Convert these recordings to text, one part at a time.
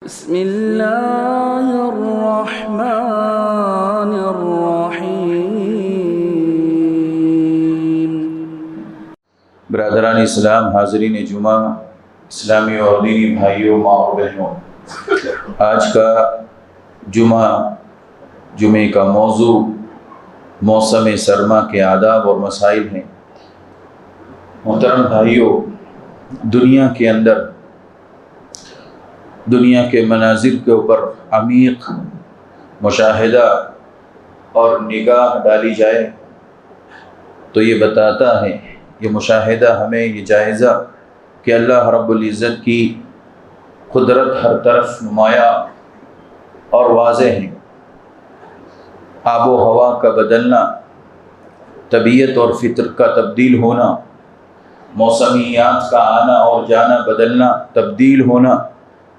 بسم اللہ الرحمن الرحیم۔ برادران اسلام، حاضرین جمعہ، اسلامی اور دینی بھائیوں، ماں اور بہنوں، آج کا جمعے کا موضوع موسم سرما کے آداب اور مسائل ہیں۔ محترم بھائیوں، دنیا کے مناظر کے اوپر عمیق مشاہدہ اور نگاہ ڈالی جائے تو یہ بتاتا ہے، یہ مشاہدہ ہمیں یہ جائزہ کہ اللہ رب العزت کی قدرت ہر طرف نمایاں اور واضح ہے۔ آب و ہوا کا بدلنا، طبیعت اور فطر کا تبدیل ہونا، موسمیات کا آنا اور جانا، بدلنا، تبدیل ہونا،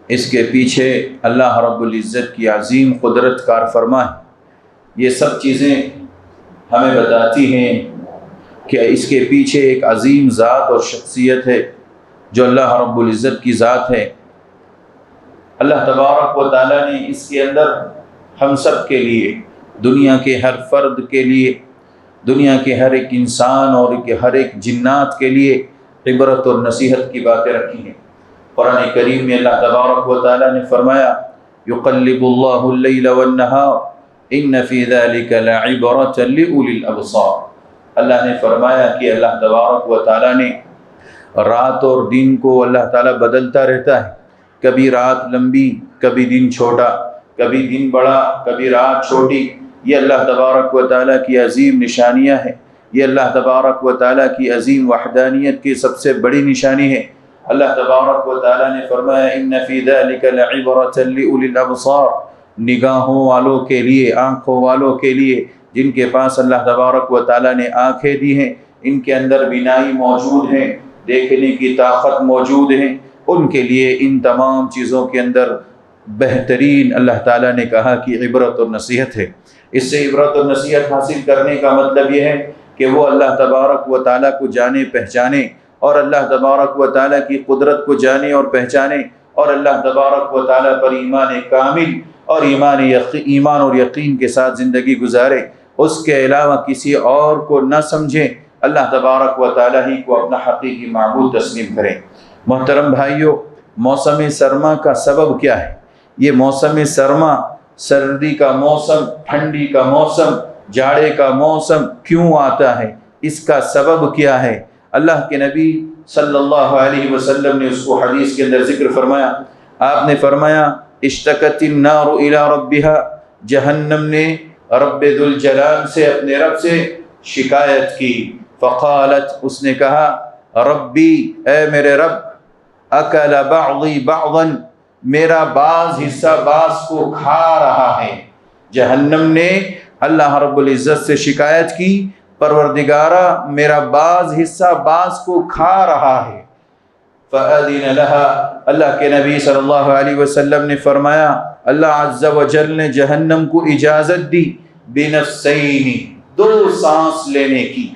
اس کے پیچھے اللہ رب العزت کی عظیم قدرت کار فرما ہے۔ یہ سب چیزیں ہمیں بتاتی ہیں کہ اس کے پیچھے ایک عظیم ذات اور شخصیت ہے جو اللہ رب العزت کی ذات ہے۔ اللہ تبارک و تعالیٰ نے اس کے اندر ہم سب کے لیے، دنیا کے ہر فرد کے لیے، دنیا کے ہر ایک انسان اور ہر ایک جنات کے لیے عبرت اور نصیحت کی باتیں رکھی ہیں۔ قرآن کریم میں اللہ تبارک و تعالیٰ نے فرمایا، یقلب اللہ اللیل والنہار ان فی ذلک لعبرۃ لأولی الابصار۔ اللہ نے فرمایا کہ اللہ تبارک و تعالیٰ نے رات اور دن کو اللہ تعالیٰ بدلتا رہتا ہے، کبھی رات لمبی، کبھی دن چھوٹا، کبھی دن بڑا، کبھی رات چھوٹی۔ یہ اللہ تبارک و تعالیٰ کی عظیم نشانیاں ہیں، یہ اللہ تبارک و تعالیٰ کی عظیم وحدانیت کی سب سے بڑی نشانی ہے۔ اللہ تبارک و تعالیٰ نے فرمایا، ان فی ذلک لعبرۃ لأولی الابصار، نگاہوں والوں کے لیے، آنکھوں والوں کے لیے، جن کے پاس اللہ تبارک و تعالیٰ نے آنکھیں دی ہیں، ان کے اندر بینائی موجود ہے، دیکھنے کی طاقت موجود ہے، ان کے لیے ان تمام چیزوں کے اندر بہترین اللہ تعالیٰ نے کہا کہ عبرت اور نصیحت ہے۔ اس سے عبرت اور نصیحت حاصل کرنے کا مطلب یہ ہے کہ وہ اللہ تبارک و تعالیٰ کو جانے پہچانے، اور اللہ تبارک و تعالیٰ کی قدرت کو جانے اور پہچانے، اور اللہ تبارک و تعالیٰ پر ایمان کامل اور ایمان اور یقین کے ساتھ زندگی گزارے، اس کے علاوہ کسی اور کو نہ سمجھیں، اللہ تبارک و تعالیٰ ہی کو اپنا حقیقی معبود تسلیم کریں۔ محترم بھائیوں، موسم سرما کا سبب کیا ہے؟ یہ موسم سرما، سردی کا موسم، ٹھنڈی کا موسم، جاڑے کا موسم کیوں آتا ہے؟ اس کا سبب کیا ہے؟ اللہ کے نبی صلی اللہ علیہ وسلم نے اس کو حدیث کے اندر ذکر فرمایا۔ آپ نے فرمایا، اشتکت النار الی ربها، جہنم نے رب ذوالجلال سے، اپنے رب سے شکایت کی۔ فقالت، اس نے کہا، ربی، اے میرے رب، اکل بعضی بعضا، میرا بعض حصہ بعض کو کھا رہا ہے۔ جہنم نے اللہ رب العزت سے شکایت کی، پروردگارہ میرا بعض حصہ بعض کو کھا رہا ہے۔ فَأَذِنَ لَهَا، اللہ کے نبی صلی اللہ علیہ وسلم نے فرمایا، اللہ عز و جل نے جہنم کو اجازت دی، بِنَفْسَيْنِ، دو سانس لینے کی،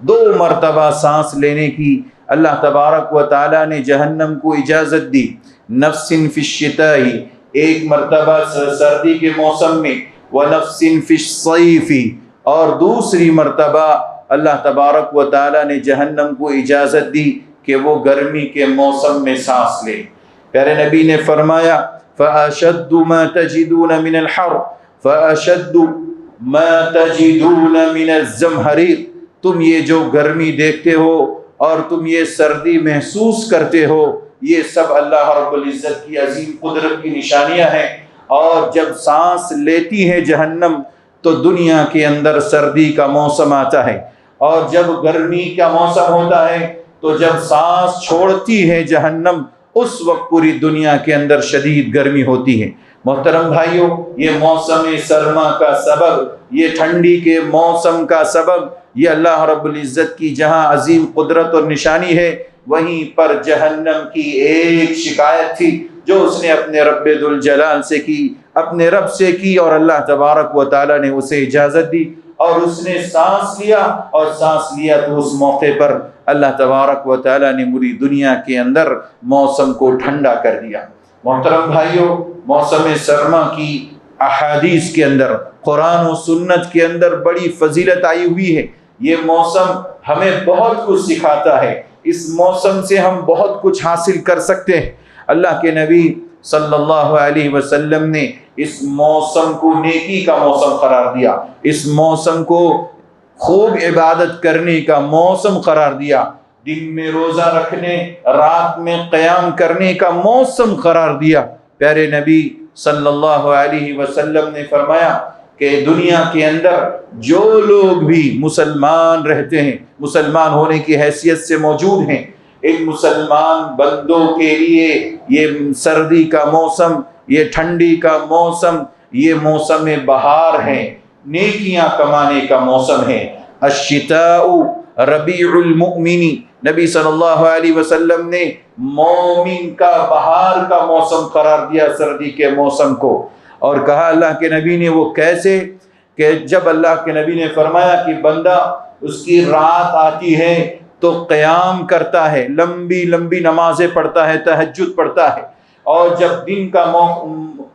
دو مرتبہ سانس لینے کی اللہ تبارک و تعالیٰ نے جہنم کو اجازت دی۔ نفس فی الشتاء، ایک مرتبہ سردی کے موسم میں، ونفس فی الصیف، اور دوسری مرتبہ اللہ تبارک و تعالیٰ نے جہنم کو اجازت دی کہ وہ گرمی کے موسم میں سانس لے۔ پیارے نبی نے فرمایا، فَأَشَدُّ مَا تَجِدُونَ مِنَ الْحَرِّ فَأَشَدُّ مَا تَجِدُونَ مِنَ الزَّمْهَرِيرِ، تم یہ جو گرمی دیکھتے ہو اور تم یہ سردی محسوس کرتے ہو، یہ سب اللہ رب العزت کی عظیم قدرت کی نشانیاں ہیں۔ اور جب سانس لیتی ہے جہنم تو دنیا کے اندر سردی کا موسم آتا ہے، اور جب گرمی کا موسم ہوتا ہے تو جب سانس چھوڑتی ہے جہنم، اس وقت پوری دنیا کے اندر شدید گرمی ہوتی ہے۔ محترم بھائیوں، یہ موسم سرما کا سبب، یہ ٹھنڈی کے موسم کا سبب، یہ اللہ رب العزت کی جہاں عظیم قدرت اور نشانی ہے، وہیں پر جہنم کی ایک شکایت تھی جو اس نے اپنے رب ذوالجلال سے کی، اپنے رب سے کی، اور اللہ تبارک و تعالیٰ نے اسے اجازت دی، اور اس نے سانس لیا، اور سانس لیا تو اس موقع پر اللہ تبارک و تعالیٰ نے پوری دنیا کے اندر موسم کو ٹھنڈا کر دیا۔ محترم بھائیوں، موسم سرما کی احادیث کے اندر، قرآن و سنت کے اندر بڑی فضیلت آئی ہوئی ہے۔ یہ موسم ہمیں بہت کچھ سکھاتا ہے، اس موسم سے ہم بہت کچھ حاصل کر سکتے ہیں۔ اللہ کے نبی صلی اللہ علیہ وسلم نے اس موسم کو نیکی کا موسم قرار دیا، اس موسم کو خوب عبادت کرنے کا موسم قرار دیا، دن میں روزہ رکھنے، رات میں قیام کرنے کا موسم قرار دیا۔ پیارے نبی صلی اللہ علیہ وسلم نے فرمایا کہ دنیا کے اندر جو لوگ بھی مسلمان رہتے ہیں، مسلمان ہونے کی حیثیت سے موجود ہیں، ان مسلمان بندوں کے لیے یہ سردی کا موسم، یہ ٹھنڈی کا موسم، یہ موسم بہار ہے، نیکیاں کمانے کا موسم ہے۔ الشتاء ربیع المؤمن، نبی صلی اللہ علیہ وسلم نے مومن کا بہار کا موسم قرار دیا سردی کے موسم کو، اور کہا اللہ کے نبی نے وہ کیسے، کہ جب اللہ کے نبی نے فرمایا کہ بندہ اس کی رات آتی ہے تو قیام کرتا ہے، لمبی لمبی نمازیں پڑھتا ہے، تہجد پڑھتا ہے، اور جب دن کا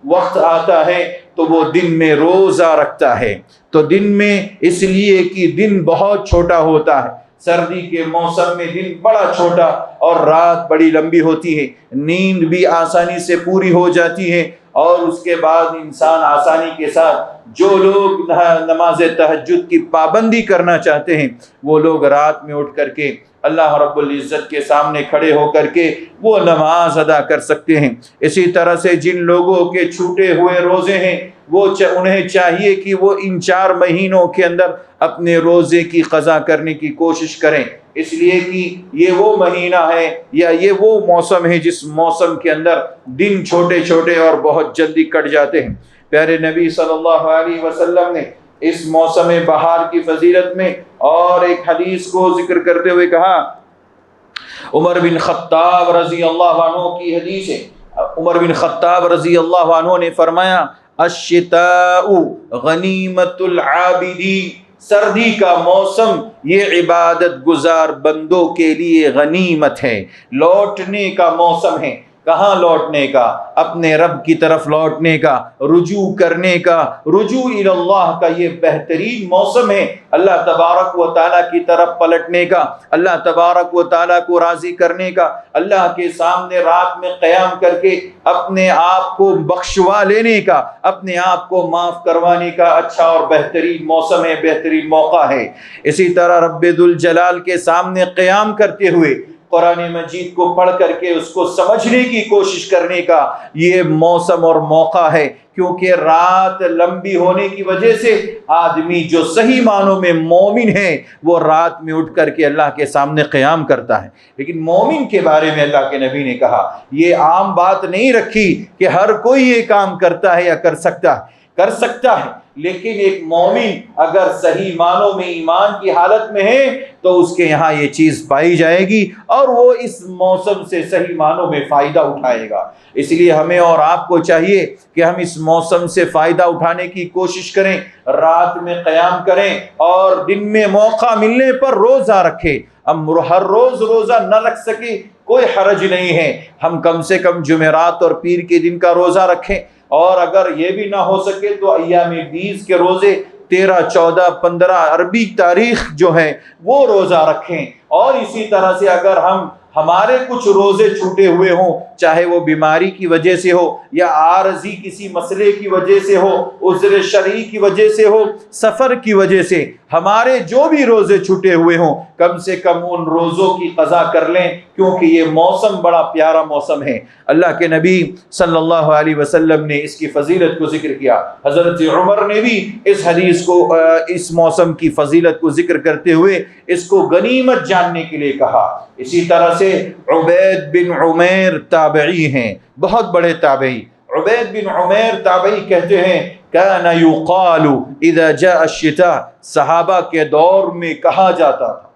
وقت آتا ہے تو وہ دن میں روزہ رکھتا ہے۔ تو دن میں اس لیے کہ دن بہت چھوٹا ہوتا ہے، سردی کے موسم میں دن بڑا چھوٹا اور رات بڑی لمبی ہوتی ہے، نیند بھی آسانی سے پوری ہو جاتی ہے، اور اس کے بعد انسان آسانی کے ساتھ، جو لوگ نماز تہجد کی پابندی کرنا چاہتے ہیں وہ لوگ رات میں اٹھ کر کے اللہ رب العزت کے سامنے کھڑے ہو کر کے وہ نماز ادا کر سکتے ہیں۔ اسی طرح سے جن لوگوں کے چھوٹے ہوئے روزے ہیں وہ انہیں چاہیے کہ وہ ان 4 مہینوں کے اندر اپنے روزے کی قضا کرنے کی کوشش کریں، اس لیے کہ یہ وہ مہینہ ہے یا یہ وہ موسم ہے جس موسم کے اندر دن چھوٹے چھوٹے اور بہت جلدی کٹ جاتے ہیں۔ پیارے نبی صلی اللہ علیہ وسلم نے اس موسم بہار کی فضیلت میں اور ایک حدیث کو ذکر کرتے ہوئے کہا، عمر بن خطاب رضی اللہ عنہ کی حدیث ہے، عمر بن خطاب رضی اللہ عنہ نے فرمایا، الشتاء غنیمت العابدی، سردی کا موسم یہ عبادت گزار بندوں کے لیے غنیمت ہے، لوٹنے کا موسم ہے۔ کہاں لوٹنے کا؟ اپنے رب کی طرف لوٹنے کا، رجوع کرنے کا، رجوع الی اللہ کا یہ بہترین موسم ہے، اللہ تبارک و تعالیٰ کی طرف پلٹنے کا، اللہ تبارک و تعالیٰ کو راضی کرنے کا، اللہ کے سامنے رات میں قیام کر کے اپنے آپ کو بخشوا لینے کا، اپنے آپ کو معاف کروانے کا اچھا اور بہترین موسم ہے، بہترین موقع ہے۔ اسی طرح رب ذوالجلال کے سامنے قیام کرتے ہوئے قرآن مجید کو پڑھ کر کے اس کو سمجھنے کی کوشش کرنے کا یہ موسم اور موقع ہے، کیونکہ رات لمبی ہونے کی وجہ سے آدمی جو صحیح معنوں میں مومن ہے وہ رات میں اٹھ کر کے اللہ کے سامنے قیام کرتا ہے۔ لیکن مومن کے بارے میں اللہ کے نبی نے کہا، یہ عام بات نہیں رکھی کہ ہر کوئی یہ کام کرتا ہے یا کر سکتا ہے، لیکن ایک مومن اگر صحیح معنوں میں ایمان کی حالت میں ہے تو اس کے یہاں یہ چیز پائی جائے گی اور وہ اس موسم سے صحیح معنوں میں فائدہ اٹھائے گا۔ اس لیے ہمیں اور آپ کو چاہیے کہ ہم اس موسم سے فائدہ اٹھانے کی کوشش کریں، رات میں قیام کریں اور دن میں موقع ملنے پر روزہ رکھیں۔ ہم ہر روز روزہ نہ رکھ سکے کوئی حرج نہیں ہے، ہم کم سے کم جمعرات اور پیر کے دن کا روزہ رکھیں، اور اگر یہ بھی نہ ہو سکے تو ایام 20 کے روزے 13، 14، 15 عربی تاریخ جو ہے وہ روزہ رکھیں۔ اور اسی طرح سے اگر ہمارے کچھ روزے چھوٹے ہوئے ہوں، چاہے وہ بیماری کی وجہ سے ہو یا عارضی کسی مسئلے کی وجہ سے ہو، عذر شرعی کی وجہ سے ہو، سفر کی وجہ سے ہمارے جو بھی روزے چھوٹے ہوئے ہوں، کم سے کم ان روزوں کی قضا کر لیں، کیونکہ یہ موسم بڑا پیارا موسم ہے۔ اللہ کے نبی صلی اللہ علیہ وسلم نے اس کی فضیلت کو ذکر کیا، حضرت عمر نے بھی اس حدیث کو، اس موسم کی فضیلت کو ذکر کرتے ہوئے اس کو غنیمت جاننے کے لیے کہا۔ اسی طرح سے عبید بن عمیر تابعی ہیں، بہت بڑے تابعی۔ عبید بن عمیر تابعی کہتے ہیں، کان یقال اذا جاء الشتاء، صحابہ کے دور میں کہا جاتا تھا،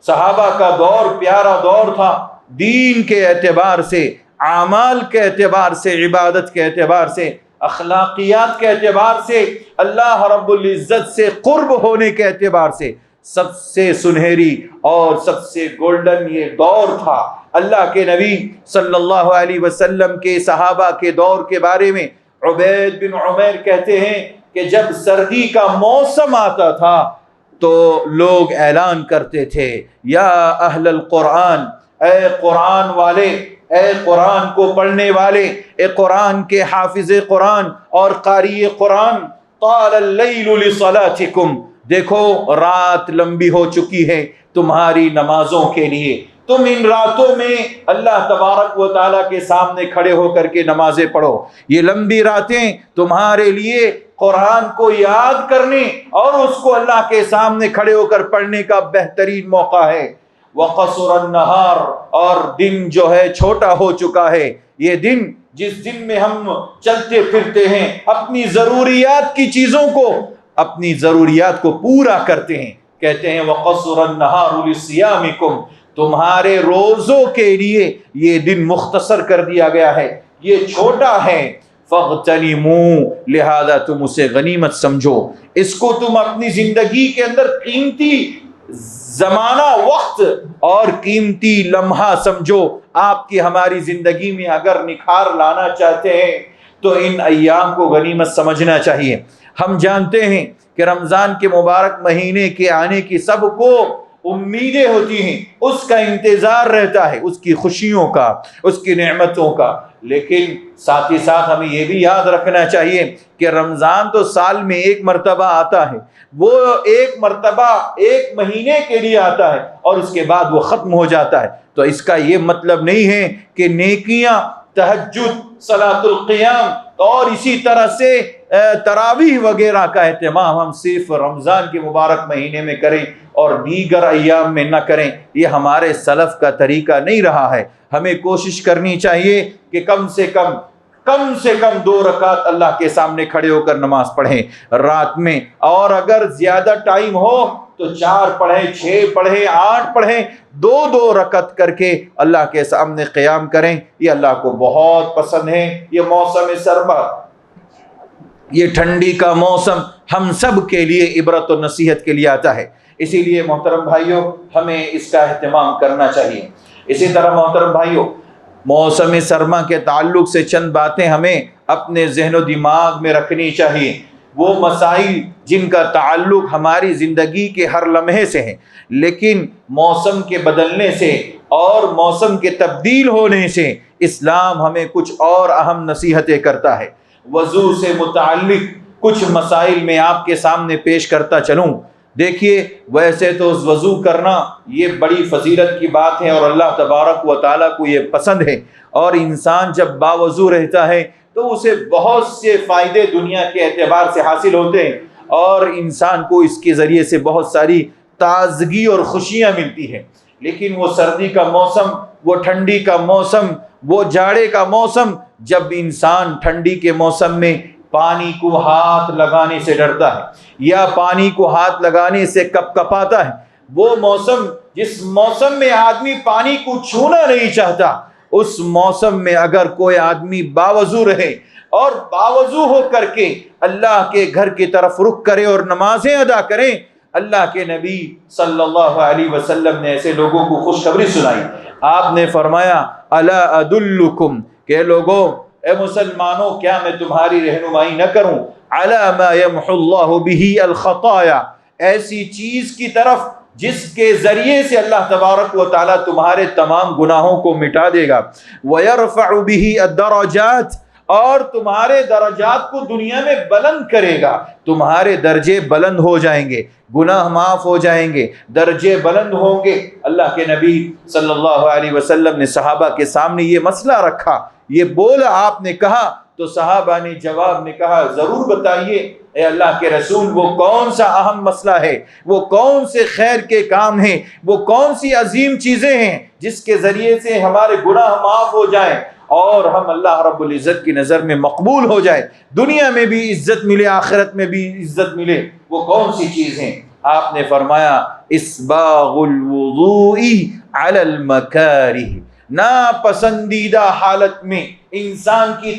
صحابہ کا دور پیارا دور تھا، دین کے اعتبار سے، اعمال کے اعتبار سے، عبادت کے اعتبار سے، اخلاقیات کے اعتبار سے، اللہ رب العزت سے قرب ہونے کے اعتبار سے سب سے سنہری اور سب سے گولڈن یہ دور تھا۔ اللہ کے نبی صلی اللہ علیہ وسلم کے صحابہ کے دور کے بارے میں عبید بن عمیر کہتے ہیں کہ جب سردی کا موسم آتا تھا تو لوگ اعلان کرتے تھے، یا اہل القرآن، اے قرآن والے، اے قرآن کو پڑھنے والے، اے قرآن کے حافظ قرآن اور قاری قرآن، طال اللیل لصلاتکم، دیکھو رات لمبی ہو چکی ہے تمہاری نمازوں کے لیے، تم ان راتوں میں اللہ تبارک و تعالیٰ کے سامنے کھڑے ہو کر کے نمازیں پڑھو۔ یہ لمبی راتیں تمہارے لیے قرآن کو یاد کرنے اور اس کو اللہ کے سامنے کھڑے ہو کر پڑھنے کا بہترین موقع ہے۔ وقصر النہار، اور دن جو ہے چھوٹا ہو چکا ہے، یہ دن جس دن میں ہم چلتے پھرتے ہیں، اپنی ضروریات کی چیزوں کو، اپنی ضروریات کو پورا کرتے ہیں۔ کہتے ہیں وقصر النہار لصیامکم، تمہارے روزوں کے لیے یہ دن مختصر کر دیا گیا ہے، یہ چھوٹا ہے۔ فاغتنموا، لہذا تم اسے غنیمت سمجھو، اس کو تم اپنی زندگی کے اندر قیمتی زمانہ، وقت اور قیمتی لمحہ سمجھو۔ آپ کی ہماری زندگی میں اگر نکھار لانا چاہتے ہیں تو ان ایام کو غنیمت سمجھنا چاہیے۔ ہم جانتے ہیں کہ رمضان کے مبارک مہینے کے آنے کی سب کو امیدیں ہوتی ہیں، اس کا انتظار رہتا ہے، اس کی خوشیوں کا، اس کی نعمتوں کا، لیکن ساتھ ہی ساتھ ہمیں یہ بھی یاد رکھنا چاہیے کہ رمضان تو سال میں ایک مرتبہ آتا ہے، وہ ایک مرتبہ ایک مہینے کے لیے آتا ہے اور اس کے بعد وہ ختم ہو جاتا ہے۔ تو اس کا یہ مطلب نہیں ہے کہ نیکیاں، تہجد، صلاۃ القیام اور اسی طرح سے تراویح وغیرہ کا اہتمام ہم صرف رمضان کے مبارک مہینے میں کریں اور دیگر ایام میں نہ کریں، یہ ہمارے سلف کا طریقہ نہیں رہا ہے۔ ہمیں کوشش کرنی چاہیے کہ کم سے کم 2 رکعت اللہ کے سامنے کھڑے ہو کر نماز پڑھیں رات میں، اور اگر زیادہ ٹائم ہو تو 4 پڑھیں، 6 پڑھیں، 8 پڑھیں، 2 رکعت کر کے اللہ کے سامنے قیام کریں۔ یہ اللہ کو بہت پسند ہے۔ یہ موسم سرما، یہ ٹھنڈی کا موسم ہم سب کے لیے عبرت و نصیحت کے لیے آتا ہے، اسی لیے محترم بھائیوں ہمیں اس کا اہتمام کرنا چاہیے۔ اسی طرح محترم بھائیوں، موسم سرما کے تعلق سے چند باتیں ہمیں اپنے ذہن و دماغ میں رکھنی چاہیے۔ وہ مسائل جن کا تعلق ہماری زندگی کے ہر لمحے سے ہے، لیکن موسم کے بدلنے سے اور موسم کے تبدیل ہونے سے اسلام ہمیں کچھ اور اہم نصیحتیں کرتا ہے۔ وضو سے متعلق کچھ مسائل میں آپ کے سامنے پیش کرتا چلوں۔ دیکھیے، ویسے تو وضو کرنا یہ بڑی فضیلت کی بات ہے اور اللہ تبارک و تعالیٰ کو یہ پسند ہے، اور انسان جب باوضو رہتا ہے تو اسے بہت سے فائدے دنیا کے اعتبار سے حاصل ہوتے ہیں، اور انسان کو اس کے ذریعے سے بہت ساری تازگی اور خوشیاں ملتی ہیں۔ لیکن وہ سردی کا موسم، وہ ٹھنڈی کا موسم، وہ جاڑے کا موسم، جب انسان ٹھنڈی کے موسم میں پانی کو ہاتھ لگانے سے ڈرتا ہے یا پانی کو ہاتھ لگانے سے کپ کپاتا ہے، وہ موسم جس موسم میں آدمی پانی کو چھونا نہیں چاہتا، اس موسم میں اگر کوئی آدمی باوضو رہے اور باوضو ہو کر کے اللہ کے گھر کی طرف رخ کرے اور نمازیں ادا کریں، اللہ کے نبی صلی اللہ علیہ وسلم نے ایسے لوگوں کو خوشخبری سنائی۔ آپ نے فرمایا، الا ادلکم، کہ لوگوں، اے مسلمانوں، کیا میں تمہاری رہنمائی نہ کروں، علی ما یمحو اللہ بہ الخطایا، ایسی چیز کی طرف جس کے ذریعے سے اللہ تبارک و تعالیٰ تمہارے تمام گناہوں کو مٹا دے گا، وَيَرْفَعُ بِهِ الدَّرَجَاتِ، اور تمہارے درجات کو دنیا میں بلند کرے گا، تمہارے درجے بلند ہو جائیں گے، گناہ معاف ہو جائیں گے، درجے بلند ہوں گے۔ اللہ کے نبی صلی اللہ علیہ وسلم نے صحابہ کے سامنے یہ مسئلہ رکھا، یہ بولا، آپ نے کہا تو صحابہ نے جواب میں کہا، ضرور بتائیے اے اللہ کے رسول، وہ کون سا اہم مسئلہ ہے، وہ کون سے خیر کے کام ہیں، وہ کون سی عظیم چیزیں ہیں جس کے ذریعے سے ہمارے گناہ معاف ہو جائیں اور ہم اللہ رب العزت کی نظر میں مقبول ہو جائے، دنیا میں بھی عزت ملے، آخرت میں بھی عزت ملے، وہ کون سی چیز ہیں؟ آپ نے فرمایا، اسباغ الوضوء علی المکارہ، ناپسندیدہ حالت میں انسان کی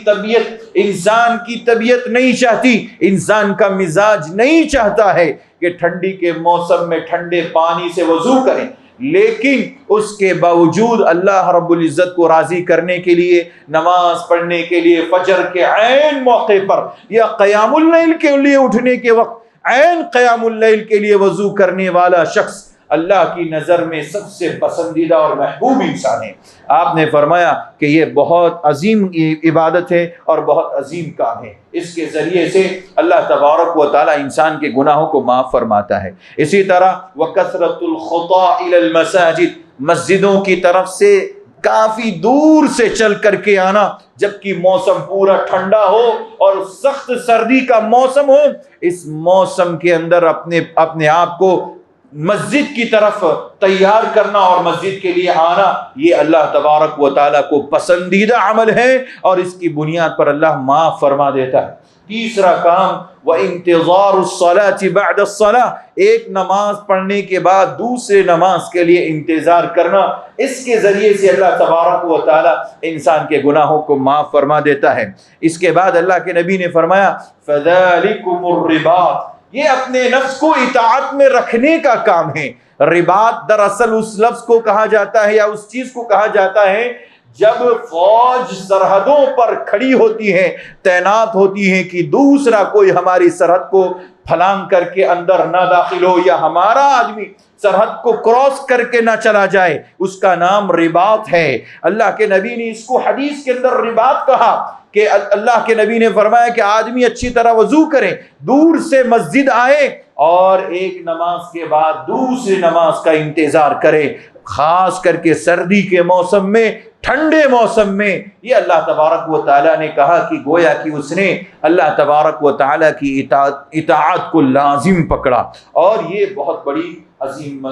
طبیعت نہیں چاہتی، انسان کا مزاج نہیں چاہتا ہے کہ ٹھنڈی کے موسم میں ٹھنڈے پانی سے وضو کریں، لیکن اس کے باوجود اللہ رب العزت کو راضی کرنے کے لیے نماز پڑھنے کے لیے فجر کے عین موقع پر یا قیام اللیل کے لیے اٹھنے کے وقت عین قیام اللیل کے لیے وضو کرنے والا شخص اللہ کی نظر میں سب سے پسندیدہ اور محبوب انسان ہے۔ آپ نے فرمایا کہ یہ بہت عظیم عبادت ہے اور بہت عظیم کام ہے، اس کے ذریعے سے اللہ تبارک و تعالی انسان کے گناہوں کو معاف فرماتا ہے۔ اسی طرح وَكَثْرَةُ الْخُطَىٰ إِلَى الْمَسَاجِدِ، مسجدوں کی طرف سے کافی دور سے چل کر کے آنا، جبکہ موسم پورا ٹھنڈا ہو اور سخت سردی کا موسم ہو، اس موسم کے اندر اپنے آپ کو مسجد کی طرف تیار کرنا اور مسجد کے لیے آنا، یہ اللہ تبارک و تعالیٰ کو پسندیدہ عمل ہے اور اس کی بنیاد پر اللہ معاف فرما دیتا ہے۔ تیسرا کام وَانتظار الصلاة بعد الصلاة، ایک نماز پڑھنے کے بعد دوسرے نماز کے لیے انتظار کرنا، اس کے ذریعے سے اللہ تبارک و تعالیٰ انسان کے گناہوں کو معاف فرما دیتا ہے۔ اس کے بعد اللہ کے نبی نے فرمایا فَذَلِكُمُ الرِّبَاطُ، یہ اپنے نفس کو اطاعت میں رکھنے کا کام ہے۔ رباط دراصل اس لفظ کو کہا جاتا ہے یا اس چیز کو کہا جاتا ہے جب فوج سرحدوں پر کھڑی ہوتی ہے، تعینات ہوتی ہے کہ دوسرا کوئی ہماری سرحد کو پھلانگ کر کے اندر نہ داخل ہو یا ہمارا آدمی سرحد کو کراس کر کے نہ چلا جائے، اس کا نام رباط ہے۔ اللہ کے نبی نے اس کو حدیث کے اندر رباط کہا کہ اللہ کے نبی نے فرمایا کہ آدمی اچھی طرح وضو کرے، دور سے مسجد آئے اور ایک نماز کے بعد دوسری نماز کا انتظار کرے، خاص کر کے سردی کے موسم میں، ٹھنڈے موسم میں۔ یہ اللہ تبارک و تعالیٰ نے کہا کہ گویا کہ اس نے اللہ تبارک و تعالیٰ کی اطاعت کو لازم پکڑا، اور یہ بہت بڑی عظیم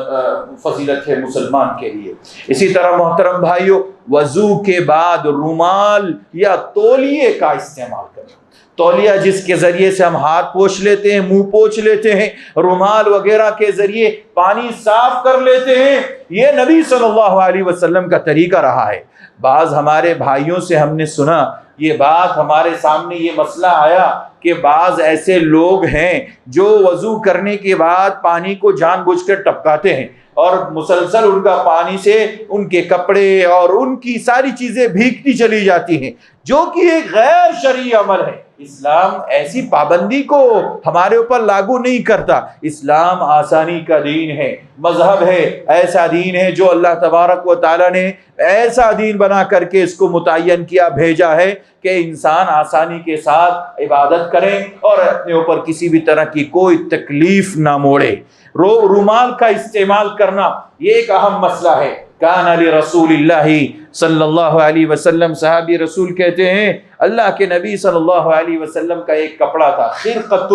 فضیلت ہے مسلمان کے لیے۔ اسی طرح محترم بھائیو، وضو کے بعد رومال یا تولیے کا استعمال کرنا، تولیہ جس کے ذریعے سے ہم ہاتھ پوچھ لیتے ہیں، منہ پوچھ لیتے ہیں، رومال وغیرہ کے ذریعے پانی صاف کر لیتے ہیں، یہ نبی صلی اللہ علیہ وسلم کا طریقہ رہا ہے۔ بعض ہمارے بھائیوں سے ہم نے سنا یہ بات، ہمارے سامنے یہ مسئلہ آیا کہ بعض ایسے لوگ ہیں جو وضو کرنے کے بعد پانی کو جان بوجھ کر ٹپکاتے ہیں اور مسلسل ان کا پانی سے ان کے کپڑے اور ان کی ساری چیزیں بھیگتی چلی جاتی ہیں، جو کہ ایک غیر شرعی عمل ہے۔ اسلام ایسی پابندی کو ہمارے اوپر لاگو نہیں کرتا۔ اسلام آسانی کا دین ہے، مذہب ہے، ایسا دین ہے جو اللہ تبارک و تعالیٰ نے ایسا دین بنا کر کے اس کو متعین کیا، بھیجا ہے کہ انسان آسانی کے ساتھ عبادت کریں اور اپنے اوپر کسی بھی طرح کی کوئی تکلیف نہ موڑے۔ رومال کا استعمال کرنا یہ ایک اہم مسئلہ ہے۔ کان لرسول اللہ صلی اللہ علیہ وسلم، صحابی رسول کہتے ہیں اللہ کے نبی صلی اللہ علیہ وسلم کا ایک کپڑا تھا، خرقۃ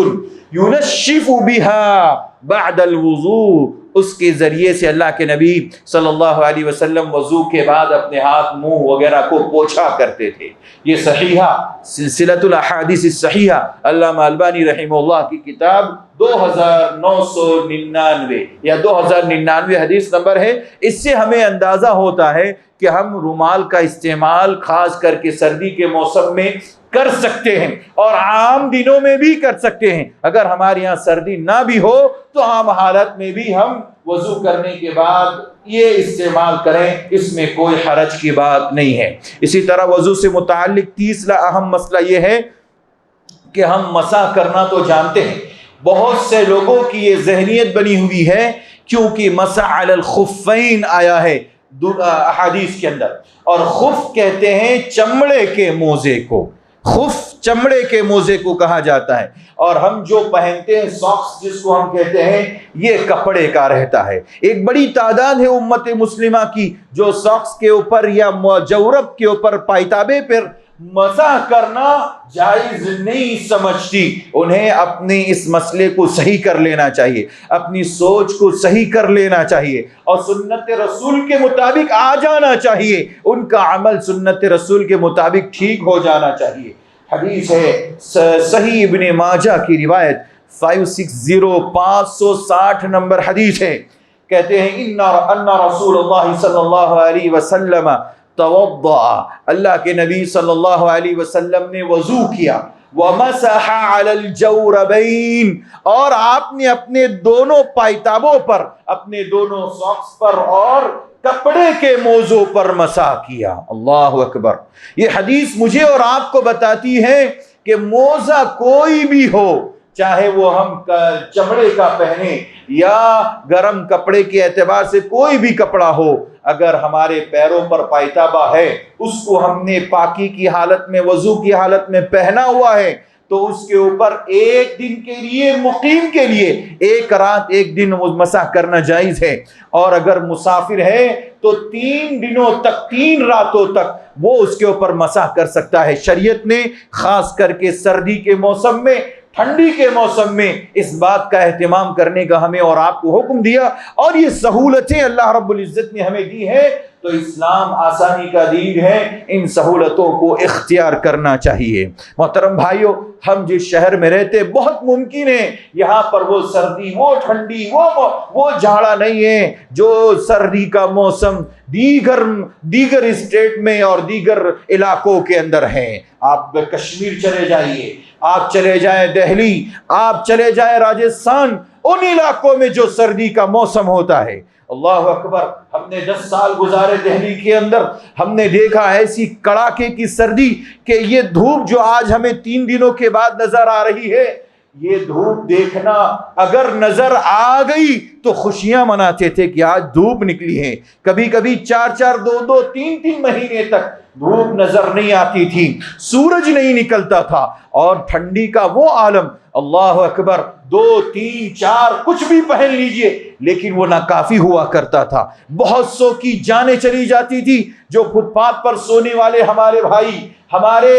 ینشف بها بعد الوضوء، اس کے ذریعے سے اللہ کے نبی صلی اللہ علیہ وسلم وضو کے بعد اپنے ہاتھ، منہ وغیرہ کو پوچھا کرتے تھے۔ یہ صحیحہ سلسلۃ الاحادیث الصحیحہ علامہ البانی رحمہ اللہ کی کتاب 2999 یا 2099 حدیث نمبر ہے۔ اس سے ہمیں اندازہ ہوتا ہے کہ ہم رومال کا استعمال خاص کر کے سردی کے موسم میں کر سکتے ہیں اور عام دنوں میں بھی کر سکتے ہیں۔ اگر ہمارے یہاں سردی نہ بھی ہو تو عام حالت میں بھی ہم وضو کرنے کے بعد یہ استعمال کریں، اس میں کوئی حرج کی بات نہیں ہے۔ اسی طرح وضو سے متعلق تیسرا اہم مسئلہ یہ ہے کہ ہم مسح کرنا تو جانتے ہیں، بہت سے لوگوں کی یہ ذہنیت بنی ہوئی ہے کیونکہ مسح علی الخفین آیا ہے احادیث کے اندر، اور خف کہتے ہیں چمڑے کے موزے کو، خف چمڑے کے موزے کو کہا جاتا ہے، اور ہم جو پہنتے ہیں ساکس جس کو ہم کہتے ہیں یہ کپڑے کا رہتا ہے۔ ایک بڑی تعداد ہے امت مسلمہ کی جو ساکس کے اوپر یا جورب کے اوپر، پائتابے پر مسح کرنا جائز نہیں سمجھتی۔ انہیں اپنے اس مسئلے کو صحیح کر لینا چاہیے، اپنی سوچ کو صحیح کر لینا چاہیے اور سنت رسول کے مطابق آ جانا چاہیے، ان کا عمل سنت رسول کے مطابق ٹھیک ہو جانا چاہیے۔ حدیث ہے صحیح ابن ماجہ کی روایت 560 نمبر حدیث ہے، کہتے ہیں ان رسول اللہ صلی اللہ علیہ وسلم توضأ، اللہ کے نبی صلی اللہ علیہ وسلم نے وضو کیا، ومسح علی الجوربین، اور آپ نے اپنے دونوں پائتابوں پر، اپنے دونوں ساکس پر اور کپڑے کے موزوں پر مسح کیا۔ اللہ اکبر۔ یہ حدیث مجھے اور آپ کو بتاتی ہے کہ موزہ کوئی بھی ہو، چاہے وہ ہم چمڑے کا پہنے یا گرم کپڑے کے اعتبار سے کوئی بھی کپڑا ہو، اگر ہمارے پیروں پر پائتابہ ہے، اس کو ہم نے پاکی کی حالت میں، وضو کی حالت میں پہنا ہوا ہے، تو اس کے اوپر ایک دن کے لیے، مقیم کے لیے، ایک رات ایک دن مسح کرنا جائز ہے، اور اگر مسافر ہے تو 3 دنوں تک، 3 راتوں تک وہ اس کے اوپر مسح کر سکتا ہے۔ شریعت نے خاص کر کے سردی کے موسم میں، ٹھنڈی کے موسم میں اس بات کا اہتمام کرنے کا ہمیں اور آپ کو حکم دیا، اور یہ سہولتیں اللہ رب العزت نے ہمیں دی ہیں، تو اسلام آسانی کا دین ہے، ان سہولتوں کو اختیار کرنا چاہیے۔ محترم بھائیو، ہم جس شہر میں رہتے، بہت ممکن ہے یہاں پر وہ سردی، وہ ٹھنڈی، وہ جھاڑا نہیں ہے جو سردی کا موسم دیگر اسٹیٹ میں اور دیگر علاقوں کے اندر ہے۔ آپ کشمیر چلے جائیے، آپ چلے جائیں دہلی، آپ چلے جائیں راجستھان، ان علاقوں میں جو سردی کا موسم ہوتا ہے، اللہ اکبر۔ ہم نے 10 سال گزارے دہلی کے اندر، ہم نے دیکھا ایسی کڑاکے کی سردی کہ یہ دھوپ جو آج ہمیں 3 دنوں کے بعد نظر آ رہی ہے، یہ دھوپ دیکھنا اگر نظر آ گئی تو خوشیاں مناتے تھے کہ آج دھوپ نکلی ہے۔ کبھی کبھی 4 2 3 مہینے تک دھوپ نظر نہیں آتی تھی، سورج نہیں نکلتا تھا، اور ٹھنڈی کا وہ عالم، اللہ اکبر، 2 3 4 کچھ بھی پہن لیجئے، لیکن وہ ناکافی ہوا کرتا تھا۔ بہت سو کی جانیں چلی جاتی تھی، جو فٹ پاتھ پر سونے والے ہمارے بھائی، ہمارے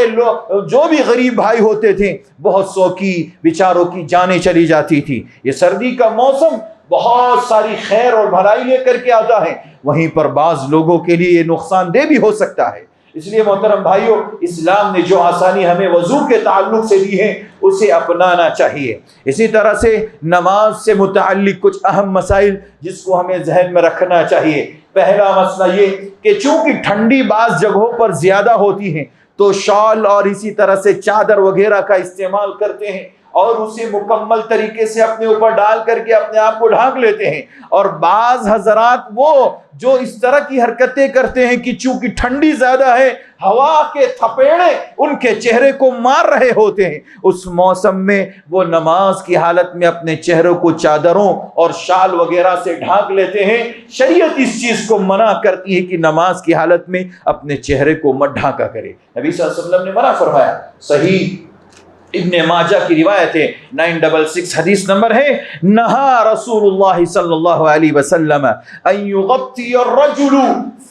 جو بھی غریب بھائی ہوتے تھے، بہت سو کی بیچاروں کی جانیں چلی جاتی تھی۔ یہ سردی کا موسم بہت ساری خیر اور بھلائی لے کر کے آتا ہے، وہیں پر بعض لوگوں کے لیے یہ نقصان دہ بھی ہو سکتا ہے۔ اس لیے محترم بھائیوں، اسلام نے جو آسانی ہمیں وضو کے تعلق سے دی ہے، اسے اپنانا چاہیے۔ اسی طرح سے نماز سے متعلق کچھ اہم مسائل جس کو ہمیں ذہن میں رکھنا چاہیے۔ پہلا مسئلہ یہ کہ چونکہ ٹھنڈی بعض جگہوں پر زیادہ ہوتی ہے، تو شال اور اسی طرح سے چادر وغیرہ کا استعمال کرتے ہیں، اور اسے مکمل طریقے سے اپنے اوپر ڈال کر کے اپنے آپ کو ڈھانک لیتے ہیں۔ اور بعض حضرات وہ جو اس طرح کی حرکتیں کرتے ہیں کہ چونکہ ٹھنڈی زیادہ ہے، ہوا کے تھپیڑے ان کے چہرے کو مار رہے ہوتے ہیں، اس موسم میں وہ نماز کی حالت میں اپنے چہروں کو چادروں اور شال وغیرہ سے ڈھانک لیتے ہیں۔ شریعت اس چیز کو منع کرتی ہے کہ نماز کی حالت میں اپنے چہرے کو مت ڈھانکا کرے۔ نبی صلی اللہ علیہ وسلم نے منع فرمایا۔ صحیح ابن ماجہ کی روایت ہے، 966 حدیث نمبر ہے، نہا رسول اللہ صلی اللہ علیہ وسلم ان یغطی الرجل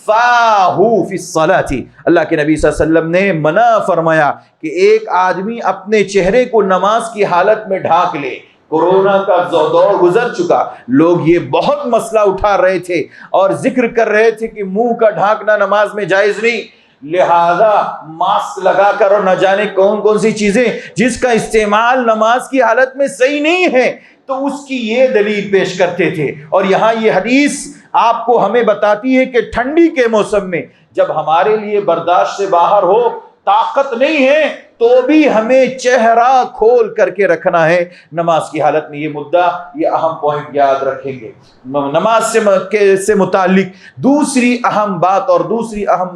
فاہ فی الصلاۃ، اللہ کے نبی صلی اللہ علیہ وسلم نے منع فرمایا کہ ایک آدمی اپنے چہرے کو نماز کی حالت میں ڈھانک لے۔ کورونا کا دور گزر چکا، لوگ یہ بہت مسئلہ اٹھا رہے تھے اور ذکر کر رہے تھے کہ منہ کا ڈھانکنا نماز میں جائز نہیں، لہذا ماسک لگا کر اور نہ جانے کون کون سی چیزیں جس کا استعمال نماز کی حالت میں صحیح نہیں ہے، تو اس کی یہ دلیل پیش کرتے تھے۔ اور یہاں یہ حدیث آپ کو ہمیں بتاتی ہے کہ ٹھنڈی کے موسم میں جب ہمارے لیے برداشت سے باہر ہو، طاقت نہیں ہے، تو بھی ہمیں چہرہ کھول کر کے رکھنا ہے نماز کی حالت میں۔ یہ مدعا، یہ اہم پوائنٹ یاد رکھیں گے۔ نماز سے متعلق دوسری اہم بات اور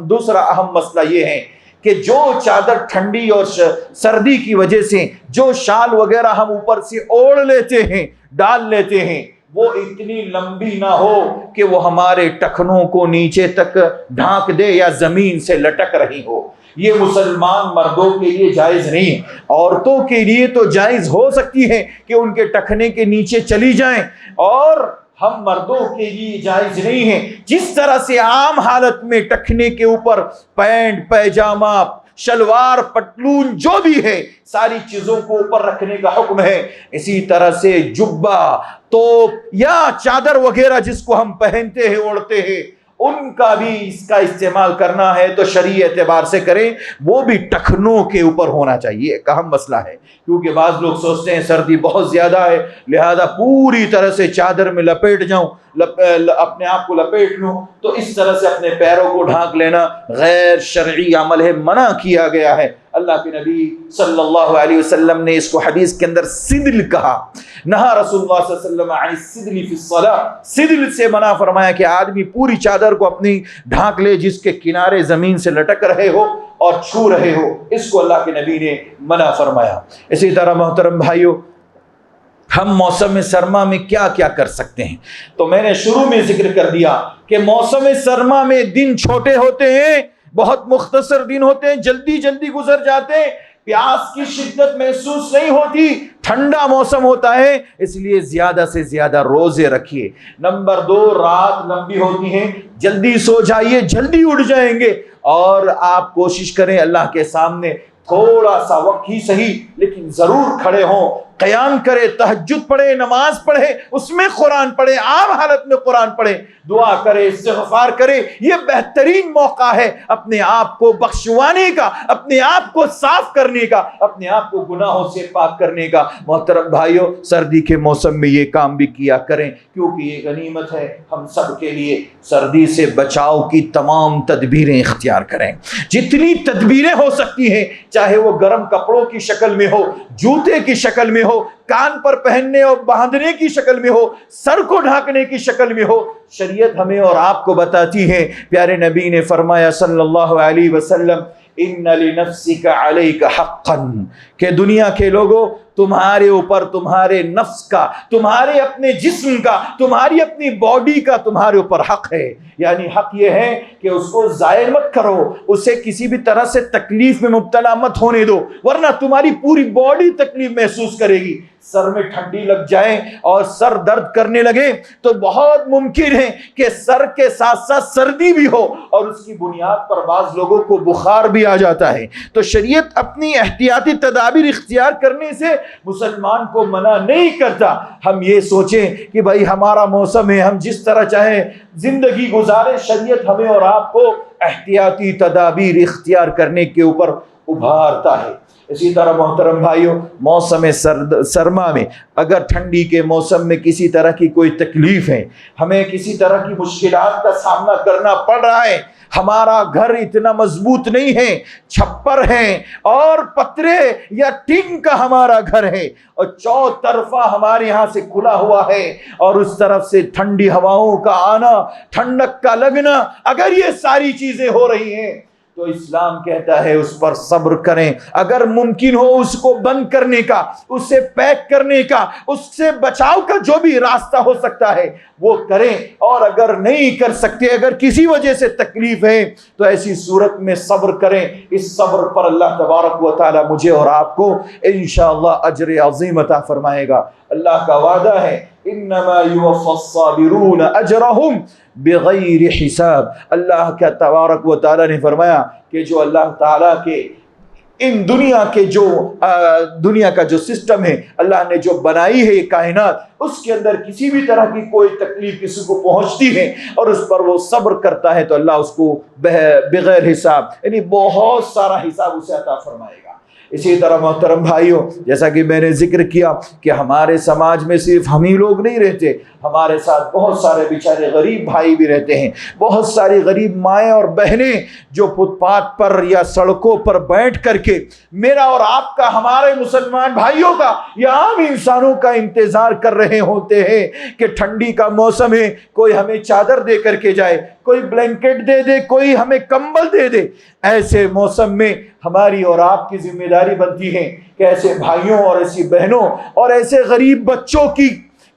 دوسرا اہم مسئلہ یہ ہے کہ جو چادر ٹھنڈی اور سردی کی وجہ سے جو شال وغیرہ ہم اوپر سے اوڑھ لیتے ہیں، ڈال لیتے ہیں، وہ اتنی لمبی نہ ہو کہ وہ ہمارے ٹخنوں کو نیچے تک ڈھانک دے یا زمین سے لٹک رہی ہو۔ یہ مسلمان مردوں کے لیے جائز نہیں ہے، عورتوں کے لیے تو جائز ہو سکتی ہے کہ ان کے ٹخنے کے نیچے چلی جائیں، اور ہم مردوں کے لیے جائز نہیں ہے۔ جس طرح سے عام حالت میں ٹخنے کے اوپر پینٹ، پیجامہ، شلوار، پتلون جو بھی ہے، ساری چیزوں کو اوپر رکھنے کا حکم ہے، اسی طرح سے جبہ، توپ یا چادر وغیرہ جس کو ہم پہنتے ہیں، اوڑھتے ہیں، ان کا بھی اس کا استعمال کرنا ہے تو شرعی اعتبار سے کریں، وہ بھی ٹخنوں کے اوپر ہونا چاہیے، ایک اہم مسئلہ ہے، کیونکہ بعض لوگ سوچتے ہیں سردی بہت زیادہ ہے لہذا پوری طرح سے چادر میں لپیٹ جاؤں، اپنے آپ کو لپیٹ لوں، تو اس طرح سے اپنے پیروں کو ڈھانک لینا غیر شرعی عمل ہے، منع کیا گیا ہے۔ اللہ کے نبی صلی اللہ علیہ وسلم نے اس کو حدیث کے اندر سدل کہا، نہا رسول اللہ صلی اللہ علیہ وسلم عن السدل فی الصلاۃ، سدل سے منع فرمایا کہ آدمی پوری چادر کو اپنی ڈھانک لے جس کے کنارے زمین سے لٹک رہے ہو اور چھو رہے ہو، اس کو اللہ کے نبی نے منع فرمایا۔ اسی طرح محترم بھائیو، ہم موسم سرما میں کیا کیا کر سکتے ہیں؟ تو میں نے شروع میں ذکر کر دیا کہ موسم سرما میں دن چھوٹے ہوتے ہیں، بہت مختصر دن ہوتے ہیں، جلدی جلدی گزر جاتے ہیں، پیاس کی شدت محسوس نہیں ہوتی، ٹھنڈا موسم ہوتا ہے، اس لیے زیادہ سے زیادہ روزے رکھیے۔ نمبر 2، رات لمبی ہوتی ہے، جلدی سو جائیے، جلدی اٹھ جائیں گے، اور آپ کوشش کریں اللہ کے سامنے تھوڑا سا وقت ہی صحیح لیکن ضرور کھڑے ہوں، قیام کرے، تہجد پڑھے، نماز پڑھے، اس میں قرآن پڑھے، عام حالت میں قرآن پڑھے، دعا کرے، استغفار کرے۔ یہ بہترین موقع ہے اپنے آپ کو بخشوانے کا، اپنے آپ کو صاف کرنے کا، اپنے آپ کو گناہوں سے پاک کرنے کا۔ محترم بھائیو، سردی کے موسم میں یہ کام بھی کیا کریں کیونکہ یہ غنیمت ہے ہم سب کے لیے۔ سردی سے بچاؤ کی تمام تدبیریں اختیار کریں، جتنی تدبیریں ہو سکتی ہیں، چاہے وہ گرم کپڑوں کی شکل میں ہو، جوتے کی شکل میں ہو، کان پر پہننے اور باندھنے کی شکل میں ہو، سر کو ڈھانکنے کی شکل میں ہو، شریعت ہمیں اور آپ کو بتاتی ہے۔ پیارے نبی نے فرمایا صلی اللہ علیہ وسلم، ان لنفسک علیک حقا، کہ دنیا کے لوگوں تمہارے اوپر تمہارے نفس کا، تمہارے اپنے جسم کا، تمہاری اپنی باڈی کا تمہارے اوپر حق ہے۔ یعنی حق یہ ہے کہ اس کو ضائع مت کرو، اسے کسی بھی طرح سے تکلیف میں مبتلا مت ہونے دو، ورنہ تمہاری پوری باڈی تکلیف محسوس کرے گی۔ سر میں ٹھنڈی لگ جائے اور سر درد کرنے لگے تو بہت ممکن ہے کہ سر کے ساتھ ساتھ سردی بھی ہو، اور اس کی بنیاد پر بعض لوگوں کو بخار بھی آ جاتا ہے۔ تو شریعت اپنی احتیاطی تدابیر اختیار کرنے سے مسلمان کو منع نہیں کرتا۔ ہم یہ سوچیں کہ بھائی ہمارا موسم ہے، ہم جس طرح چاہیں زندگی گزارے، شریعت ہمیں اور آپ کو احتیاطی تدابیر اختیار کرنے کے اوپر ابھارتا ہے۔ اسی طرح محترم بھائیوں، موسم سرما میں اگر ٹھنڈی کے موسم میں کسی طرح کی کوئی تکلیف ہے، ہمیں کسی طرح کی مشکلات کا سامنا کرنا پڑ رہا ہے، ہمارا گھر اتنا مضبوط نہیں ہے، چھپر ہیں اور پترے یا ٹین کا ہمارا گھر ہے، اور چوطرفہ ہمارے یہاں سے کھلا ہوا ہے، اور اس طرف سے ٹھنڈی ہواؤں کا آنا، ٹھنڈک کا لگنا، اگر یہ ساری چیزیں ہو رہی ہیں تو اسلام کہتا ہے اس پر صبر کریں۔ اگر ممکن ہو اس کو بند کرنے کا، اسے پیک کرنے کا، اس سے بچاؤ کا جو بھی راستہ ہو سکتا ہے وہ کریں، اور اگر نہیں کر سکتے، اگر کسی وجہ سے تکلیف ہے تو ایسی صورت میں صبر کریں۔ اس صبر پر اللہ تبارک و تعالی مجھے اور آپ کو انشاءاللہ اجر عظیم عطا فرمائے گا۔ اللہ کا وعدہ ہے، انما یوفی الصابرون اجرہم بغیر حساب۔ اللہ کا تبارک و تعالی نے فرمایا کہ جو اللہ تعالیٰ کے ان دنیا کا جو سسٹم ہے، اللہ نے جو بنائی ہے یہ کائنات، اس کے اندر کسی بھی طرح کی کوئی تکلیف کسی کو پہنچتی ہے اور اس پر وہ صبر کرتا ہے تو اللہ اس کو بغیر حساب، یعنی بہت سارا حساب اسے عطا فرمائے گا۔ اسی طرح محترم بھائیوں، جیسا کہ میں نے ذکر کیا کہ ہمارے سماج میں صرف ہم ہی لوگ نہیں رہتے، ہمارے ساتھ بہت سارے بیچارے غریب بھائی بھی رہتے ہیں، بہت ساری غریب مائیں اور بہنیں جو فٹ پاتھ پر یا سڑکوں پر بیٹھ کر کے میرا اور آپ کا، ہمارے مسلمان بھائیوں کا یا عام انسانوں کا انتظار کر رہے ہوتے ہیں کہ ٹھنڈی کا موسم ہے، کوئی ہمیں چادر دے کر کے جائے، کوئی بلینکٹ دے دے، کوئی ہمیں کمبل دے دے۔ ایسے موسم میں ہماری اور آپ کی ذمہ داری بنتی ہے کہ ایسے بھائیوں اور ایسی بہنوں اور ایسے غریب بچوں کی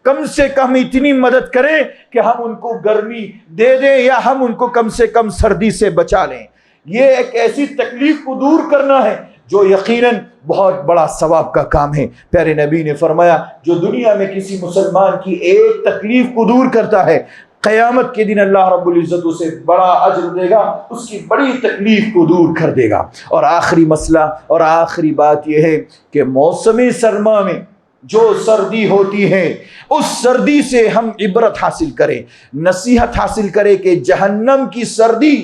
کم سے کم اتنی مدد کریں کہ ہم ان کو گرمی دے دیں یا ہم ان کو کم سے کم سردی سے بچا لیں۔ یہ ایک ایسی تکلیف کو دور کرنا ہے جو یقیناً بہت بڑا ثواب کا کام ہے۔ پیارے نبی نے فرمایا جو دنیا میں کسی مسلمان کی ایک تکلیف کو دور کرتا ہے، قیامت کے دن اللہ رب العزت اسے بڑا اجر دے گا، اس کی بڑی تکلیف کو دور کر دے گا۔ اور آخری مسئلہ اور آخری بات یہ ہے کہ موسم سرما میں جو سردی ہوتی ہے اس سردی سے ہم عبرت حاصل کریں، نصیحت حاصل کریں کہ جہنم کی سردی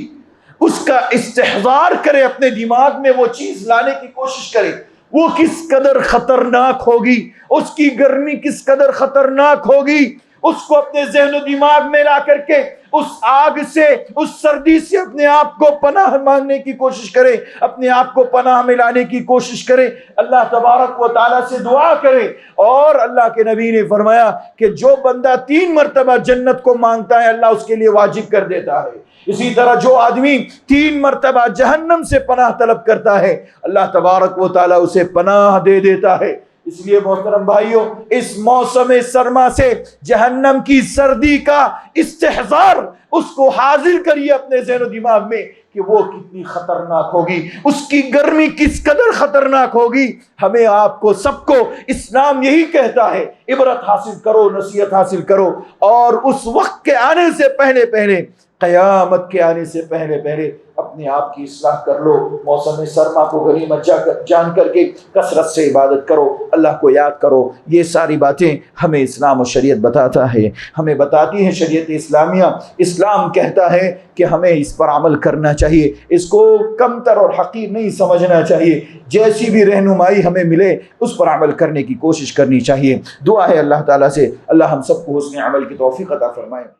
اس کا استحضار کرے، اپنے دماغ میں وہ چیز لانے کی کوشش کرے، وہ کس قدر خطرناک ہوگی، اس کی گرمی کس قدر خطرناک ہوگی، اس کو اپنے ذہن و دماغ میں لا کر کے اس آگ سے، اس سردی سے اپنے آپ کو پناہ مانگنے کی کوشش کرے، اپنے آپ کو پناہ میں لانے کی کوشش کرے، اللہ تبارک و تعالیٰ سے دعا کرے۔ اور اللہ کے نبی نے فرمایا کہ جو بندہ 3 مرتبہ جنت کو مانگتا ہے اللہ اس کے لیے واجب کر دیتا ہے، اسی طرح جو آدمی 3 مرتبہ جہنم سے پناہ طلب کرتا ہے اللہ تبارک و تعالیٰ اسے پناہ دے دیتا ہے۔ اس لیے محترم بھائیوں، اس موسم سرما سے جہنم کی سردی کا استحضار اس کو حاضر کریے اپنے ذہن و دماغ میں کہ وہ کتنی خطرناک ہوگی، اس کی گرمی کس قدر خطرناک ہوگی۔ ہمیں آپ کو سب کو اسلام یہی کہتا ہے، عبرت حاصل کرو، نصیحت حاصل کرو، اور اس وقت کے آنے سے پہلے پہلے، قیامت کے آنے سے پہلے پہلے اپنے آپ کی اصلاح کر لو۔ موسم سرما کو غنیمت جان کر کے کثرت سے عبادت کرو، اللہ کو یاد کرو۔ یہ ساری باتیں ہمیں اسلام و شریعت بتاتا ہے، ہمیں بتاتی ہے شریعت اسلامیہ۔ اسلام کہتا ہے کہ ہمیں اس پر عمل کرنا چاہیے، اس کو کمتر اور حقیر نہیں سمجھنا چاہیے، جیسی بھی رہنمائی ہمیں ملے اس پر عمل کرنے کی کوشش کرنی چاہیے۔ دعا ہے اللہ تعالیٰ سے اللہ ہم سب کو حسن عمل کی توفیق عطا فرمائے۔